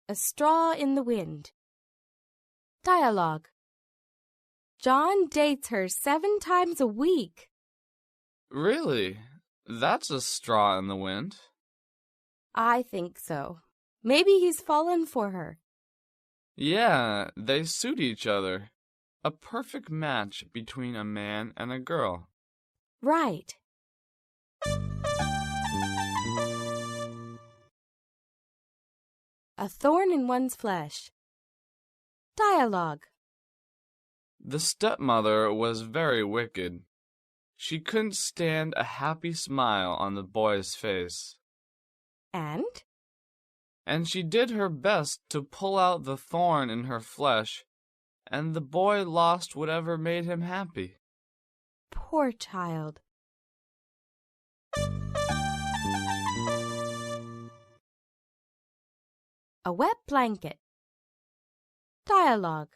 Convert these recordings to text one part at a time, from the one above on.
A straw in the wind. Dialogue. John dates her 7 times a week. Really? That's a straw in the wind. I think so. Maybe he's fallen for her. Yeah, they suit each other. A perfect match between a man and a girl. Right. A thorn in one's flesh. Dialogue. The stepmother was very wicked. She couldn't stand a happy smile on the boy's face. And she did her best to pull out the thorn in her flesh, and the boy lost whatever made him happy. Poor child. A wet blanket. Dialogue.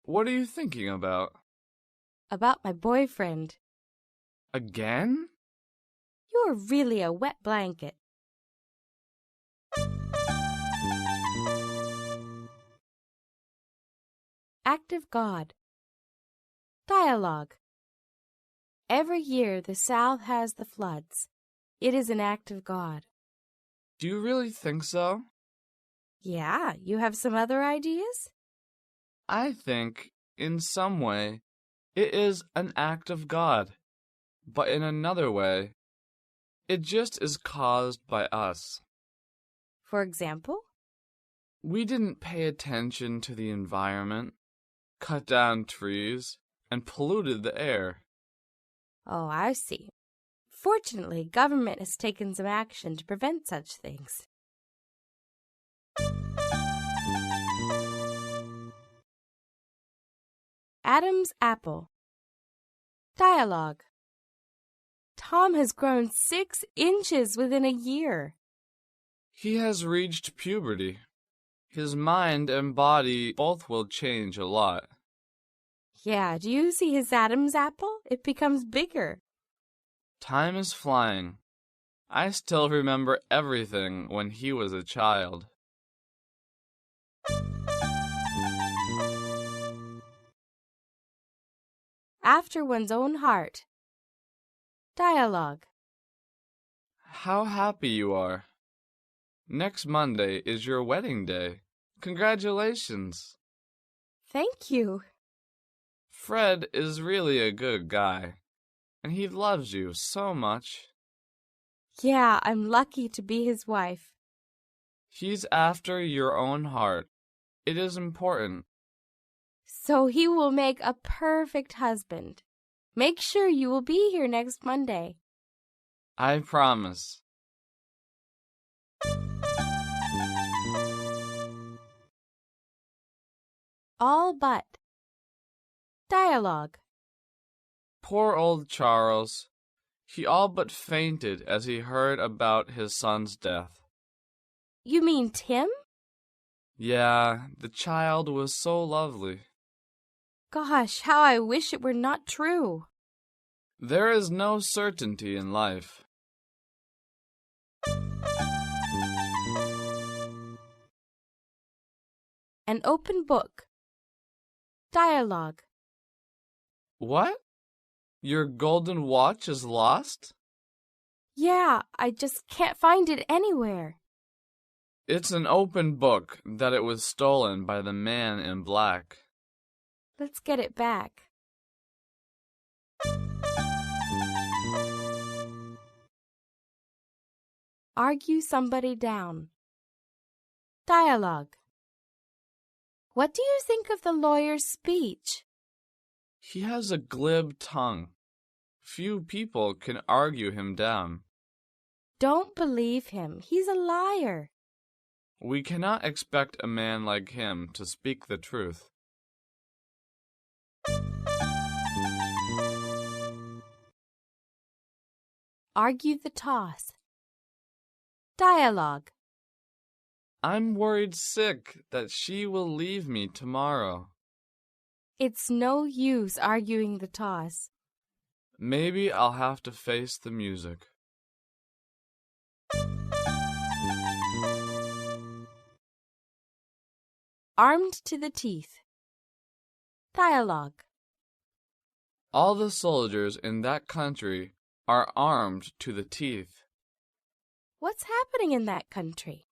What are you thinking about? About my boyfriend. Again? You're really a wet blanket. Act of God. Dialogue. Every year the South has the floods. It is an act of God. Do you really think so? Yeah, you have some other ideas? I think, in some way, it is an act of God. But in another way, it just is caused by us. For example? We didn't pay attention to the environment, cut down trees, and polluted the air. Oh, I see. Fortunately, government has taken some action to prevent such things. Adam's apple. Dialogue. Tom has grown 6 inches within a year. He has reached puberty. His mind and body both will change a lot. Yeah, do you see his Adam's apple? It becomes bigger. Time is flying. I still remember everything when he was a child. After one's own heart. Dialogue. How happy you are. Next Monday is your wedding day. Congratulations. Thank you. Fred is really a good guy, and he loves you so much. Yeah, I'm lucky to be his wife. He's after your own heart. It is important. So he will make a perfect husband. Make sure you will be here next Monday. I promise. All but. Dialogue. Poor old Charles. He all but fainted as he heard about his son's death. You mean Tim? Yeah, the child was so lovely. Gosh, how I wish it were not true. There is no certainty in life. An open book. Dialogue. What? Your golden watch is lost? Yeah, I just can't find it anywhere. It's an open book that it was stolen by the man in black. Let's get it back. Argue somebody down. Dialogue. What do you think of the lawyer's speech? He has a glib tongue. Few people can argue him down. Don't believe him. He's a liar. We cannot expect a man like him to speak the truth. Argue the toss. Dialogue. I'm worried sick that she will leave me tomorrow. It's no use arguing the toss. Maybe I'll have to face the music. armed to the teeth. Dialogue. All the soldiers in that country are armed to the teeth. What's happening in that country?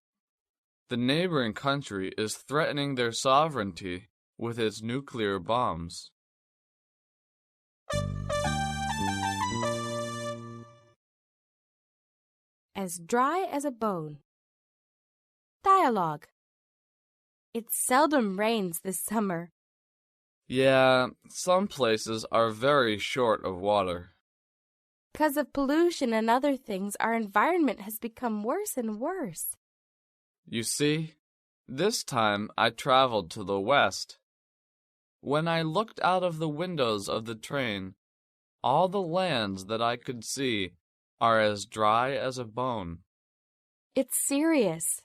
The neighboring country is threatening their sovereignty with its nuclear bombs. As dry as a bone. Dialogue. It seldom rains this summer. Yeah, some places are very short of water. Because of pollution and other things, our environment has become worse and worse. You see, this time I traveled to the west. When I looked out of the windows of the train, all the lands that I could see are as dry as a bone. It's serious.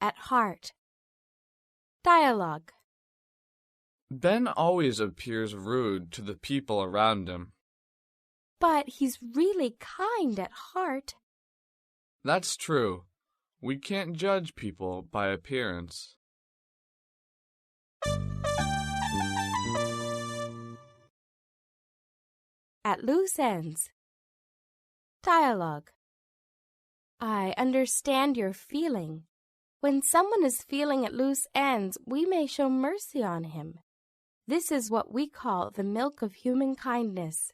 At heart. Dialogue. Ben always appears rude to the people around him. But he's really kind at heart. That's true. We can't judge people by appearance. At loose ends. Dialogue. I understand your feeling. When someone is feeling at loose ends, we may show mercy on him. This is what we call the milk of human kindness.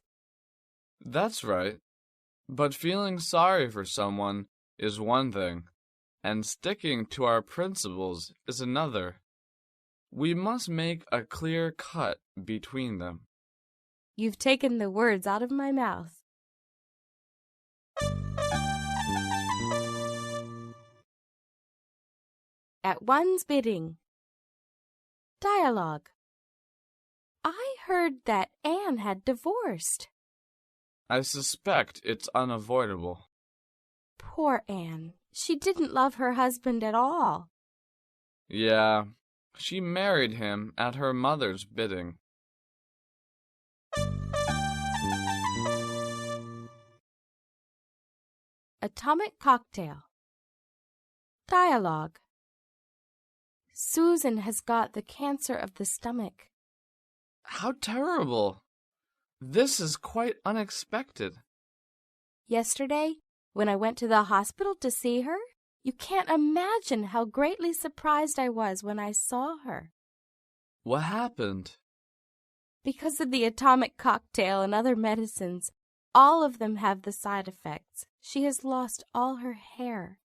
That's right. But feeling sorry for someone is one thing, and sticking to our principles is another. We must make a clear cut between them. You've taken the words out of my mouth. At one's bidding. Dialogue. I heard that Anne had divorced. I suspect it's unavoidable. Poor Anne. She didn't love her husband at all. Yeah, she married him at her mother's bidding. Atomic cocktail. Dialogue. Susan has got the cancer of the stomach. How terrible! This is quite unexpected. Yesterday, when I went to the hospital to see her, you can't imagine how greatly surprised I was when I saw her. What happened? Because of the atomic cocktail and other medicines, all of them have the side effects. She has lost all her hair.